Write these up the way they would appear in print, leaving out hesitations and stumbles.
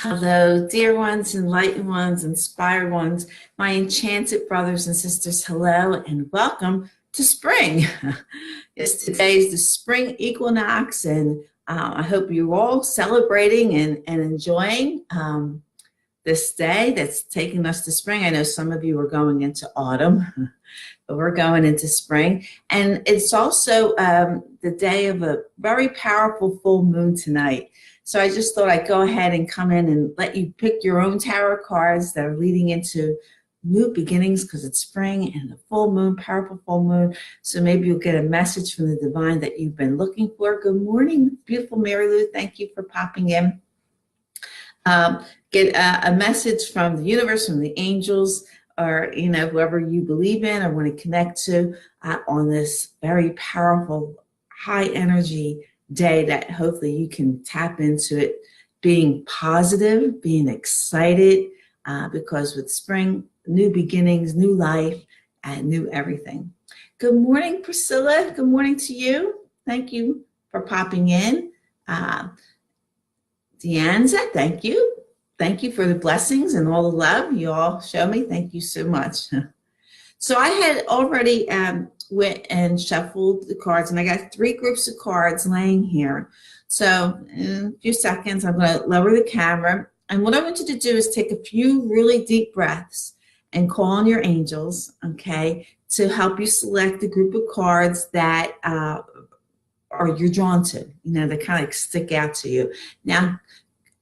Hello, dear ones, enlightened ones, inspired ones, my enchanted brothers and sisters, hello and welcome to spring. Yes, today is the spring equinox, and I hope you're all celebrating and enjoying this day that's taking us to spring. I know some of you are going into autumn, but we're going into spring. And it's also the day of a very powerful full moon tonight. So I just thought I'd go ahead and come in and let you pick your own tarot cards that are leading into new beginnings, because it's spring and the full moon, powerful full moon. So maybe you'll get a message from the divine that you've been looking for. Good morning, beautiful Mary Lou. Thank you for popping in. Get a message from the universe, from the angels, or whoever you believe in or want to connect to on this very powerful, high energy day that hopefully you can tap into it, being positive, being excited, because with spring, new beginnings, new life, and new everything. Good morning, Priscilla. Good morning to you. Thank you for popping in. Deanza, thank you. Thank you for the blessings and all the love you all show me. Thank you so much. So I had already went and shuffled the cards, and I got 3 groups of cards laying here. So in a few seconds, I'm going to lower the camera. And what I want you to do is take a few really deep breaths and call on your angels, okay, to help you select the group of cards that you're drawn to, that kind of stick out to you. Now,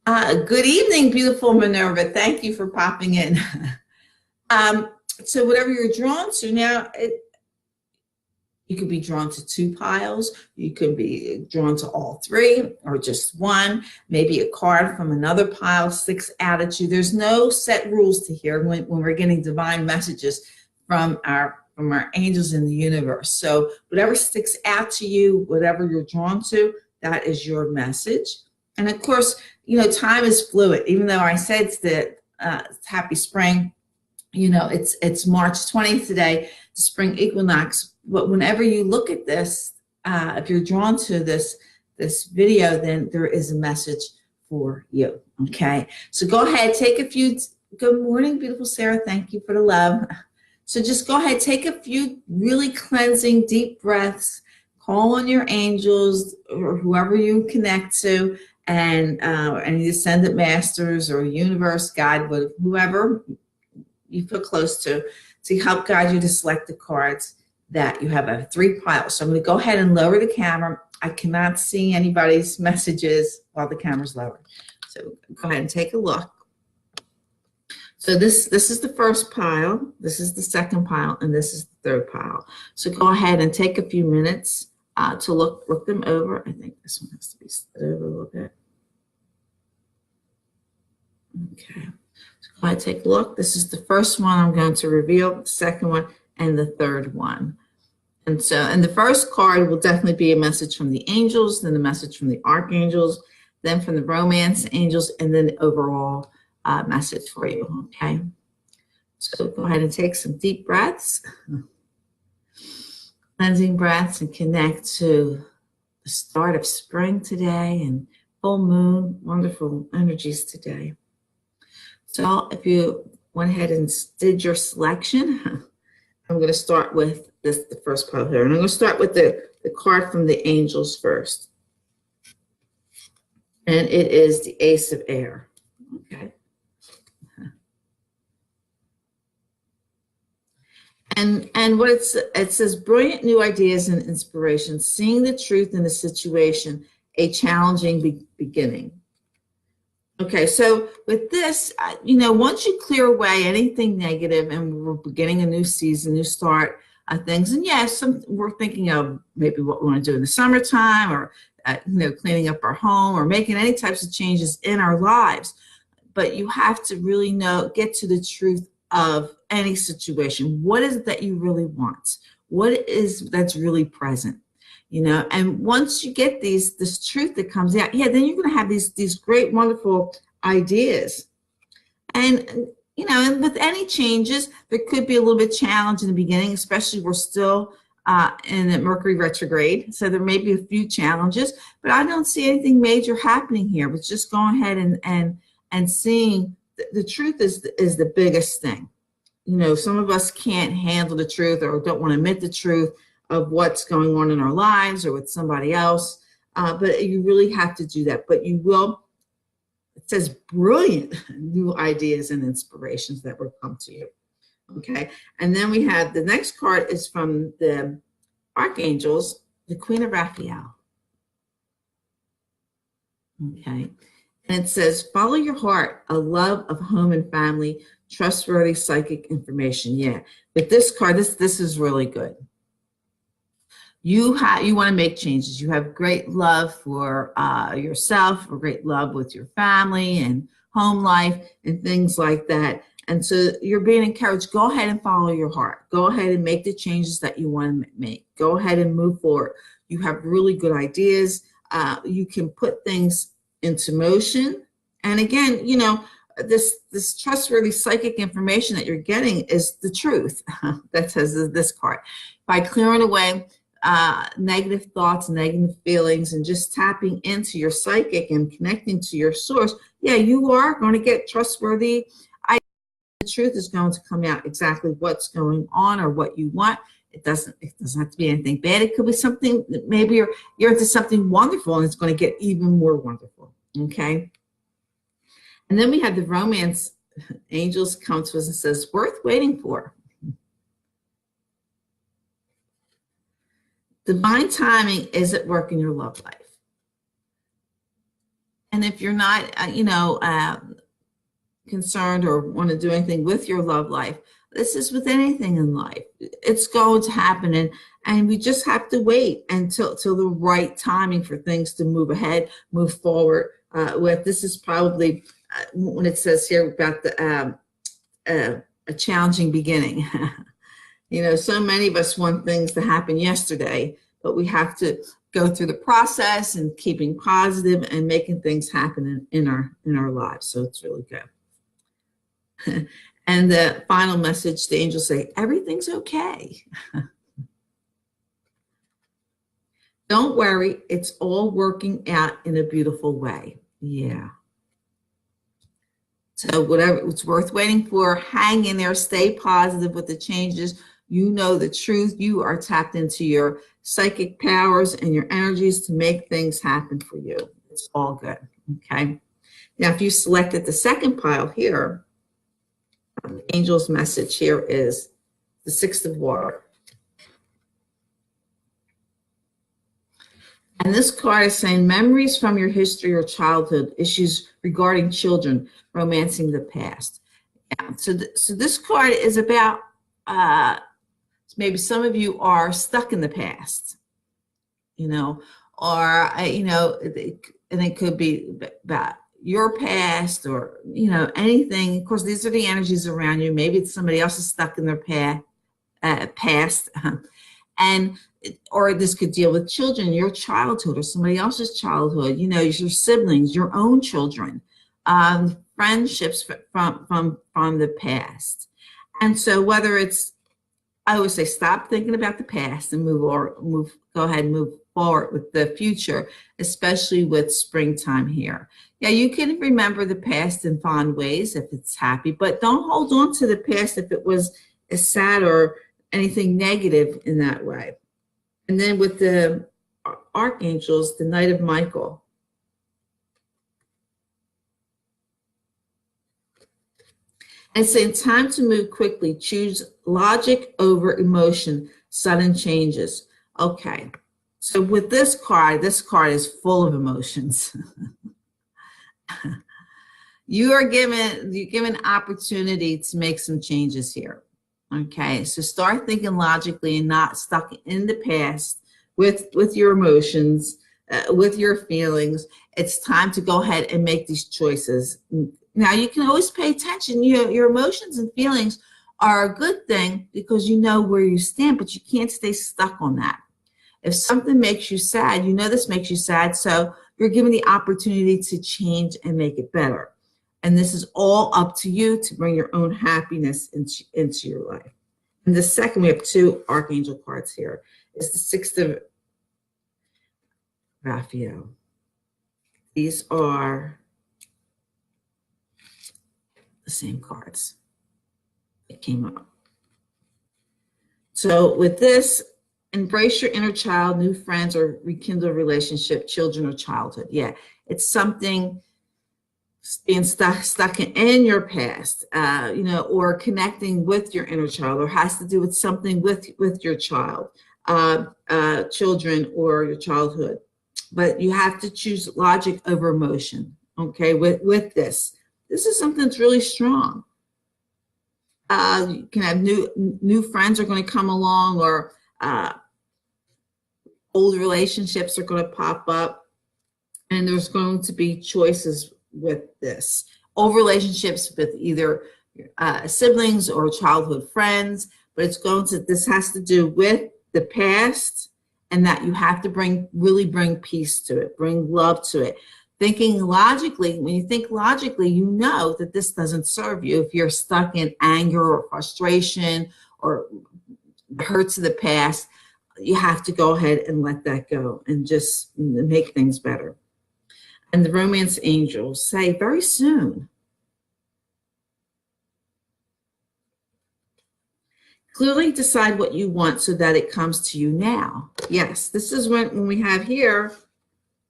good evening, beautiful Minerva. Thank you for popping in. So whatever you're drawn to now, you could be drawn to 2 piles. You could be drawn to all 3 or just 1. Maybe a card from another pile sticks out at you. There's no set rules to here when we're getting divine messages from our angels in the universe. So whatever sticks out to you, whatever you're drawn to, that is your message. And of course, time is fluid. Even though I said it's happy spring, it's March 20th today, the spring equinox. But whenever you look at this, if you're drawn to this video, then there is a message for you. Okay, so go ahead, take a few. Good morning, beautiful Sarah. Thank you for the love. So just go ahead, take a few really cleansing deep breaths. Call on your angels or whoever you connect to, and any ascended masters or universe, God, whoever you feel close to help guide you to select the cards that you have 3 piles. So I'm going to go ahead and lower the camera. I cannot see anybody's messages while the camera's lowered. So go ahead and take a look. So this is the first pile, this is the second pile, and this is the 3rd pile. So go ahead and take a few minutes to look them over. I think this one has to be slid over a little bit. Okay, so go ahead and take a look. This is the first one I'm going to reveal, the second one, and the 3rd one. And the first card will definitely be a message from the angels, then a message from the archangels, then from the romance angels, and then the overall message for you, okay? So go ahead and take some deep breaths, cleansing breaths, and connect to the start of spring today and full moon, wonderful energies today. So if you went ahead and did your selection, I'm going to start with the first pile here. And I'm going to start with the card from the angels first. And it is the Ace of Air. Okay. And what it says, brilliant new ideas and inspiration, seeing the truth in a situation, a challenging beginning. Okay, so with this, once you clear away anything negative, and we're beginning a new season, new start things, and yes, we're thinking of maybe what we want to do in the summertime, or cleaning up our home, or making any types of changes in our lives. But you have to really get to the truth of any situation. What is it that you really want? What is that's really present? And once you get this truth that comes out, then you're going to have these great, wonderful ideas. And and with any changes, there could be a little bit challenge in the beginning, especially we're still in the Mercury retrograde, so there may be a few challenges, but I don't see anything major happening here. But just go ahead and and seeing the truth is the biggest thing. You know, some of us can't handle the truth or don't want to admit the truth of what's going on in our lives or with somebody else. But you really have to do that. But you will, it says brilliant new ideas and inspirations that will come to you. Okay. And then we have the next card is from the Archangels, the Queen of Raphael. Okay. And it says, follow your heart, a love of home and family, trustworthy psychic information. Yeah. But this card, this is really good. You want to make changes. You have great love for yourself, or great love with your family and home life and things like that. And so you're being encouraged, go ahead and follow your heart. Go ahead and make the changes that you want to make. Go ahead and move forward. You have really good ideas. You can put things into motion. And again, you know, this trustworthy psychic information that you're getting is the truth. That says this card. By clearing away negative thoughts, negative feelings, and just tapping into your psychic and connecting to your source, yeah, you are going to get trustworthy. The truth is going to come out exactly what's going on or what you want. It doesn't have to be anything bad. It could be something, maybe you're into something wonderful and it's going to get even more wonderful. Okay. And then we have the romance angels come to us and says, worth waiting for. Divine timing is at work in your love life. And if you're not, concerned or want to do anything with your love life, this is with anything in life. It's going to happen, and we just have to wait until the right timing for things to move ahead, move forward. This is probably when it says here about a challenging beginning. You know, so many of us want things to happen yesterday, but we have to go through the process and keeping positive and making things happen in our lives. So it's really good. And the final message, the angels say, everything's okay. Don't worry, it's all working out in a beautiful way. Yeah. So whatever it's worth waiting for, hang in there, stay positive with the changes. You know the truth. You are tapped into your psychic powers and your energies to make things happen for you. It's all good. Okay. Now, if you selected the second pile here, the angel's message here is the Six of Water. And this card is saying memories from your history or childhood, issues regarding children, romancing the past. Yeah. So this card is about maybe some of you are stuck in the past, you know, or, and it could be about your past or, you know, anything. Of course, these are the energies around you. Maybe it's somebody else is stuck in their past. Or this could deal with children, your childhood or somebody else's childhood, you know, your siblings, your own children, friendships from the past. And so whether it's, I always say, stop thinking about the past and go ahead and move forward with the future, especially with springtime here. Yeah, you can remember the past in fond ways if it's happy, but don't hold on to the past if it was sad or anything negative in that way. And then with the archangels, the Knight of Michael. And saying time to move quickly, choose logic over emotion, sudden changes. Okay, so with this card is full of emotions. You're given opportunity to make some changes here. Okay, so start thinking logically and not stuck in the past with your emotions, with your feelings. It's time to go ahead and make these choices. Now, you can always pay attention. Your emotions and feelings are a good thing because you know where you stand, but you can't stay stuck on that. If something makes you sad, you know this makes you sad, so you're given the opportunity to change and make it better. And this is all up to you to bring your own happiness into your life. And the second, we have two archangel cards here. It's the Six of Raphael. These are same cards. It came up. So with this, embrace your inner child, new friends, or rekindle a relationship, children or childhood. Yeah, it's something being stuck in your past, you know, or connecting with your inner child, or has to do with something with your child, children, or your childhood. But you have to choose logic over emotion. Okay, with this is something that's really strong. You can have new friends are going to come along, or old relationships are going to pop up, and there's going to be choices with this. Old relationships with either siblings or childhood friends, but this has to do with the past, and that you have to really bring peace to it, bring love to it. Thinking logically, when you think logically, you know that this doesn't serve you. If you're stuck in anger or frustration or hurts of the past, you have to go ahead and let that go and just make things better. And the romance angels say very soon. Clearly decide what you want so that it comes to you now. Yes, this is when we have here,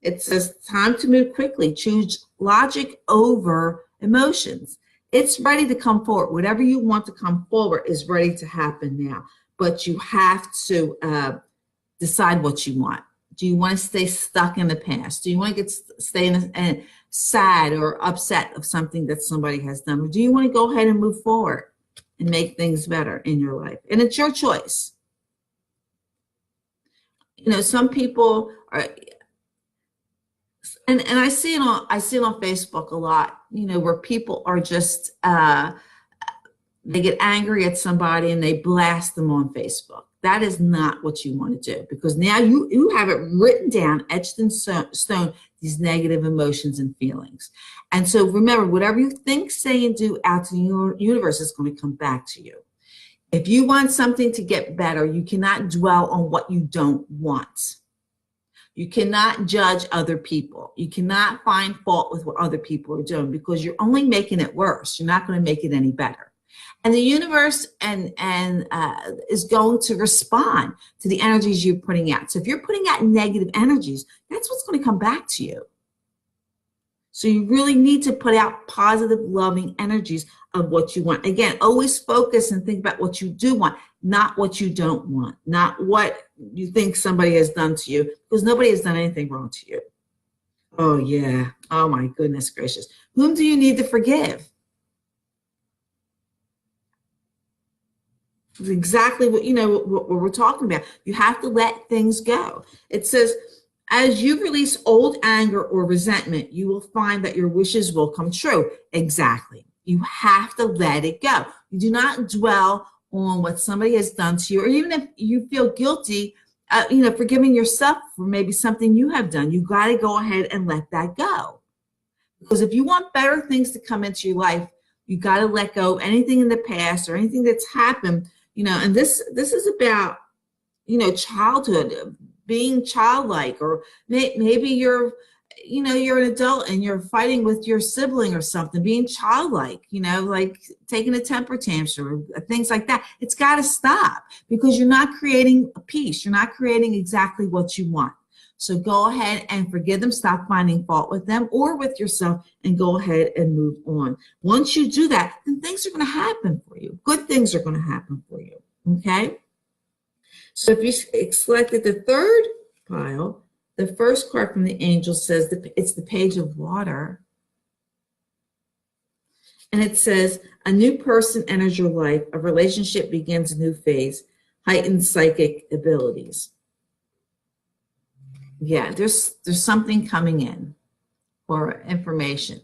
it says time to move quickly. Choose logic over emotions. It's ready to come forward. Whatever you want to come forward is ready to happen now. But you have to decide what you want. Do you want to stay stuck in the past? Do you want to stay in sad or upset of something that somebody has done? Or do you want to go ahead and move forward and make things better in your life? And it's your choice. You know, some people are, and I see it on Facebook a lot, you know, where people are just they get angry at somebody and they blast them on Facebook. That is not what you want to do, because now you have it written down, etched in stone, these negative emotions and feelings. And so remember, whatever you think, say, and do out to the universe is going to come back to you. If you want something to get better, you cannot dwell on what you don't want. You cannot judge other people. You cannot find fault with what other people are doing, because you're only making it worse. You're not going to make it any better. And the universe is going to respond to the energies you're putting out. So if you're putting out negative energies, that's what's going to come back to you. So you really need to put out positive, loving energies of what you want. Again, always focus and think about what you do want, not what you don't want, not what you think somebody has done to you, because nobody has done anything wrong to you. Oh, yeah. Oh, my goodness gracious. Whom do you need to forgive? Exactly what what we're talking about. You have to let things go. It says, as you release old anger or resentment, you will find that your wishes will come true. Exactly. You have to let it go. You do not dwell on what somebody has done to you, or even if you feel guilty, forgiving yourself for maybe something you have done. You got to go ahead and let that go. Because if you want better things to come into your life, you got to let go of anything in the past or anything that's happened. And this is about, childhood, being childlike, or maybe you're an adult and you're fighting with your sibling or something, being childlike, like taking a temper tantrum or things like that. It's got to stop, because you're not creating a peace. You're not creating exactly what you want. So go ahead and forgive them. Stop finding fault with them or with yourself, and go ahead and move on. Once you do that, then things are going to happen for you. Good things are going to happen for you. Okay? So if you selected the third pile, the first card from the angel says it's the Page of Water. And it says, a new person enters your life. A relationship begins a new phase. Heightened psychic abilities. Yeah, there's something coming in, or information.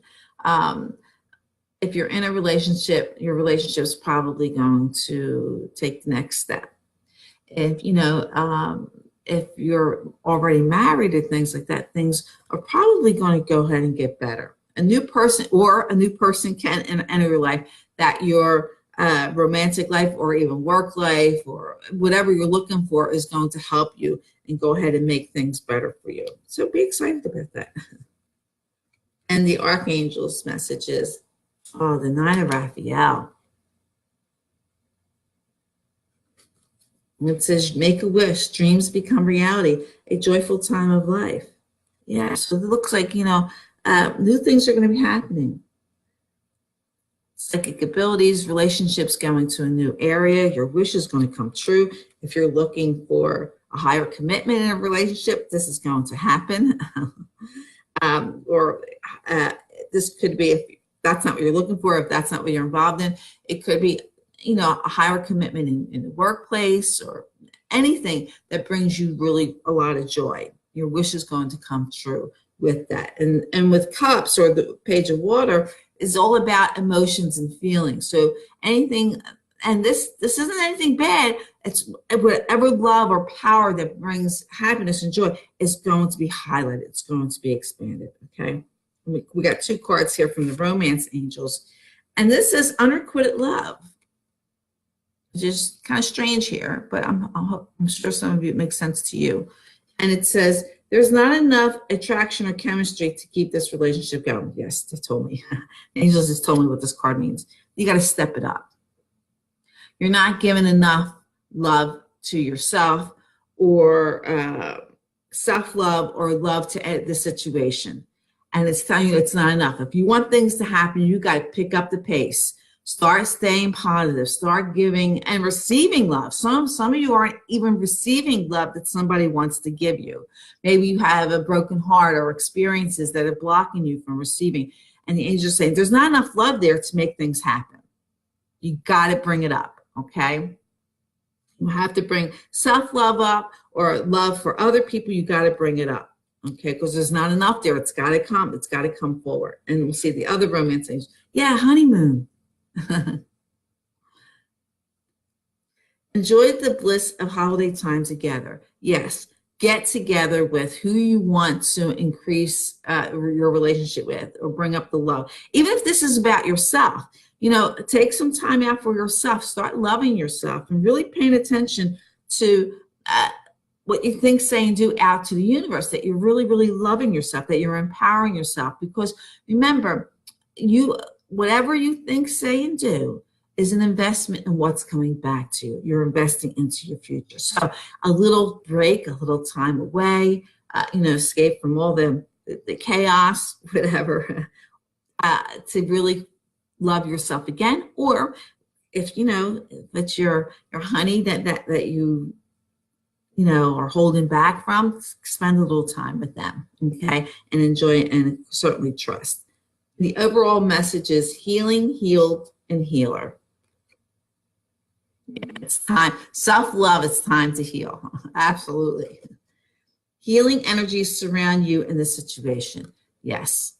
If you're in a relationship, your relationship is probably going to take the next step. If if you're already married and things like that, things are probably going to go ahead and get better. A new person can enter your life, that your romantic life or even work life or whatever you're looking for is going to help you and go ahead and make things better for you. So be excited about that. And the Archangel's message is, Oh, the Nine of Raphael. It says, make a wish, dreams become reality, a joyful time of life. Yeah, so it looks like, new things are going to be happening. Psychic abilities, relationships going to a new area, your wish is going to come true. If you're looking for a higher commitment in a relationship, this is going to happen. Or this could be, if that's not what you're looking for, if that's not what you're involved in, it could be, a higher commitment in the workplace or anything that brings you really a lot of joy. Your wish is going to come true with that. And with cups, or the page of water, is all about emotions and feelings. So anything, and this isn't anything bad. It's whatever love or power that brings happiness and joy is going to be highlighted. It's going to be expanded. Okay. We got 2 cards here from the romance angels, and this is unrequited love. Just kind of strange here, but I'm sure some of you, it makes sense to you. And it says, there's not enough attraction or chemistry to keep this relationship going. Yes, they told me. Angels just told me what this card means. You got to step it up. You're not giving enough love to yourself, or self-love, or love to the situation. And it's telling you it's not enough. If you want things to happen, you got to pick up the pace. Start staying positive. Start giving and receiving love. Some of you aren't even receiving love that somebody wants to give you. Maybe you have a broken heart or experiences that are blocking you from receiving. And the angels saying there's not enough love there to make things happen. You got to bring it up, okay? You have to bring self-love up, or love for other people. You got to bring it up, okay? Because there's not enough there. It's got to come. It's got to come forward. And we'll see the other romance angels. Yeah, honeymoon. Enjoy the bliss of holiday time together. Yes, get together with who you want to increase your relationship with, or bring up the love. Even if this is about yourself, take some time out for yourself. Start loving yourself and really paying attention to what you think, say, and do out to the universe, that you're really, really loving yourself, that you're empowering yourself. Because remember, whatever you think, say, and do is an investment in what's coming back to you. You're investing into your future. So a little break, a little time away, escape from all the chaos, whatever, to really love yourself again. Or if it's your honey that you are holding back from, spend a little time with them, okay, and enjoy it, and certainly trust. The overall message is healing, healed, and healer. Yeah, it's time. Self-love, it's time to heal. Absolutely. Healing energies surround you in this situation. Yes.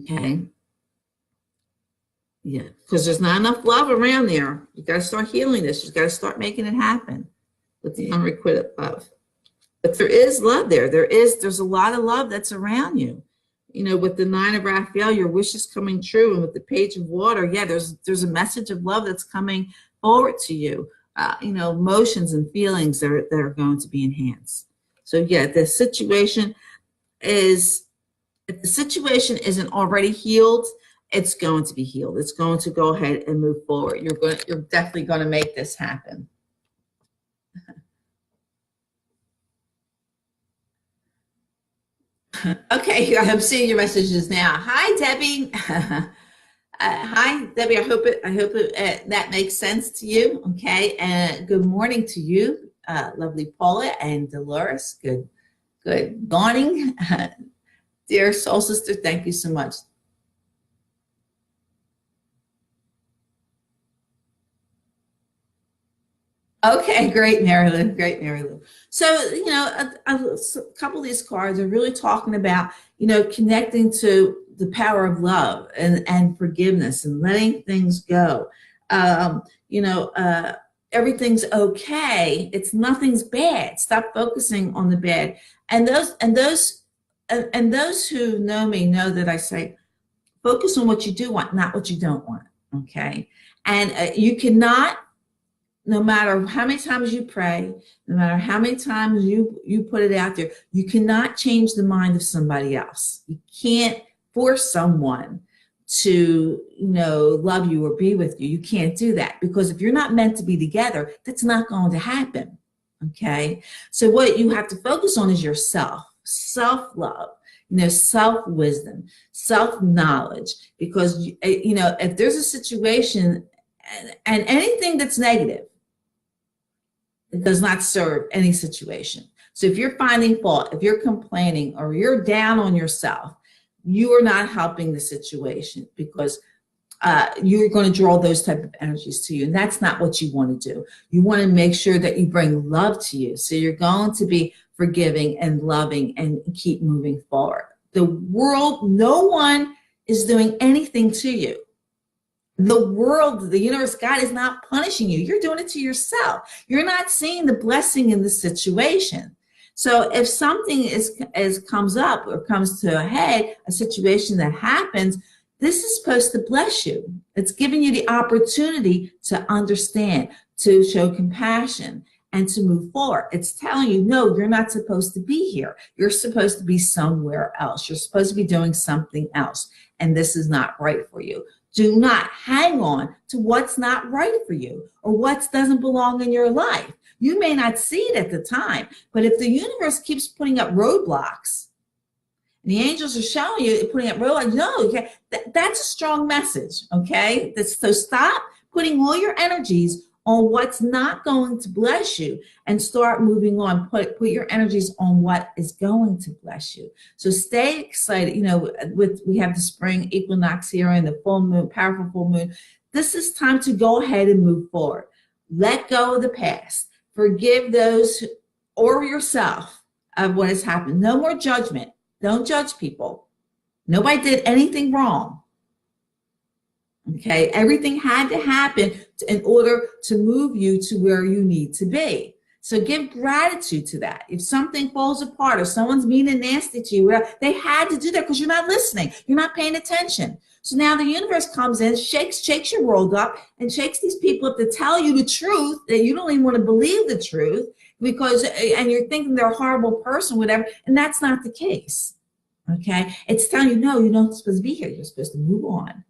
Okay. Yeah, because there's not enough love around there. You got to start healing this. You got to start making it happen with the unrequited love. But there is love there. There's a lot of love that's around you. With the Nine of Raphael, your wish is coming true. And with the Page of Water, yeah, there's a message of love that's coming forward to you. Emotions and feelings that are going to be enhanced. So yeah, the situation is, if the situation isn't already healed, it's going to be healed. It's going to go ahead and move forward. You're definitely going to make this happen. Okay, I'm seeing your messages now. Hi, Debbie. Hi, Debbie. I hope that makes sense to you. Okay, and good morning to you, lovely Paula and Dolores. Good morning, dear soul sister. Thank you so much. Okay, great, Mary Lou. Great, Mary Lou. So, a couple of these cards are really talking about, connecting to the power of love and forgiveness and letting things go. Everything's okay. Nothing's bad. Stop focusing on the bad. And those who know me know that I say, focus on what you do want, not what you don't want. Okay. And you cannot, no matter how many times you pray, no matter how many times you put it out there, you cannot change the mind of somebody else. You can't force someone to, love you or be with you. You can't do that, because if you're not meant to be together, that's not going to happen. Okay. So what you have to focus on is yourself, self-love, self-wisdom, self-knowledge, because, if there's a situation and anything that's negative, it does not serve any situation. So if you're finding fault, if you're complaining, or you're down on yourself, you are not helping the situation, because you're going to draw those type of energies to you. And that's not what you want to do. You want to make sure that you bring love to you. So you're going to be forgiving and loving and keep moving forward. The world, no one is doing anything to you. The world, the universe, God is not punishing you. You're doing it to yourself. You're not seeing the blessing in the situation. So if something comes up or comes to a head, a situation that happens, this is supposed to bless you. It's giving you the opportunity to understand, to show compassion, and to move forward. It's telling you, no, you're not supposed to be here. You're supposed to be somewhere else. You're supposed to be doing something else. And this is not right for you. Do not hang on to what's not right for you or what doesn't belong in your life. You may not see it at the time, but if the universe keeps putting up roadblocks, and the angels are showing you, putting up roadblocks, no, okay, that's a strong message, okay? So stop putting all your energies on what's not going to bless you and start moving on. Put your energies on what is going to bless you. So stay excited. We have the spring equinox here and the full moon, powerful full moon. This is time to go ahead and move forward. Let go of the past. Forgive those or yourself of what has happened. No more judgment. Don't judge people. Nobody did anything wrong. Okay, everything had to happen in order to move you to where you need to be. So give gratitude to that. If something falls apart or someone's mean and nasty to you, they had to do that because you're not listening. You're not paying attention. So now the universe comes in, shakes your world up, and shakes these people up to tell you the truth that you don't even want to believe the truth and you're thinking they're a horrible person, whatever, and that's not the case. Okay, it's telling you, no, you're not supposed to be here. You're supposed to move on.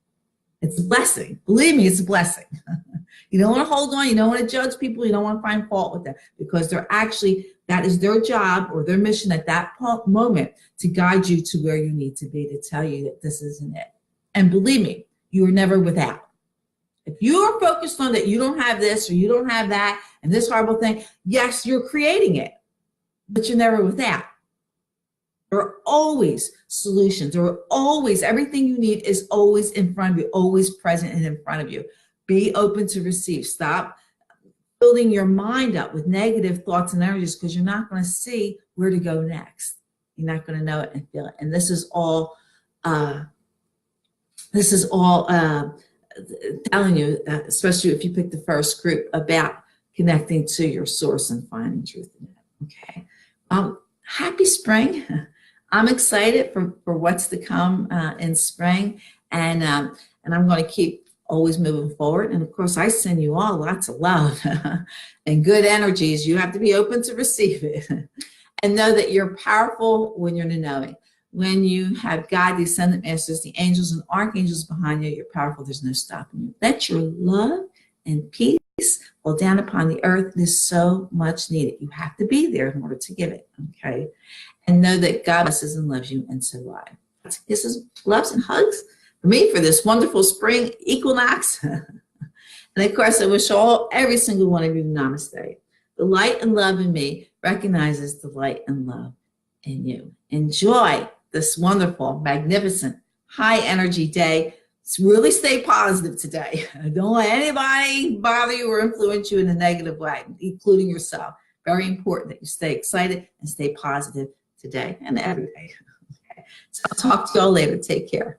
It's a blessing. Believe me, it's a blessing. You don't want to hold on. You don't want to judge people. You don't want to find fault with them, because that is their job or their mission at that moment to guide you to where you need to be, to tell you that this isn't it. And believe me, you are never without. If you are focused on that you don't have this or you don't have that and this horrible thing, yes, you're creating it, but you're never without. There are always solutions. There are always, everything you need is always in front of you, always present and in front of you. Be open to receive. Stop building your mind up with negative thoughts and energies, because you're not going to see where to go next. You're not going to know it and feel it. And this is all telling you, especially if you pick the first group, about connecting to your source and finding truth in it. Okay. Happy spring. I'm excited for what's to come in spring, and I'm going to keep always moving forward. And of course, I send you all lots of love and good energies. You have to be open to receive it, and know that you're powerful when you're in the knowing. When you have God, the ascendant masters, the angels and archangels behind you, you're powerful. There's no stopping you. Let your love and peace fall down upon the earth. It is so much needed. You have to be there in order to give it. Okay. And know that God blesses and loves you, and so do I. Kisses, loves, and hugs for me for this wonderful spring equinox. And of course, I wish every single one of you namaste. The light and love in me recognizes the light and love in you. Enjoy this wonderful, magnificent, high energy day. Really stay positive today. Don't let anybody bother you or influence you in a negative way, including yourself. Very important that you stay excited and stay positive today and every day. Okay. So I'll talk to you all later. Take care.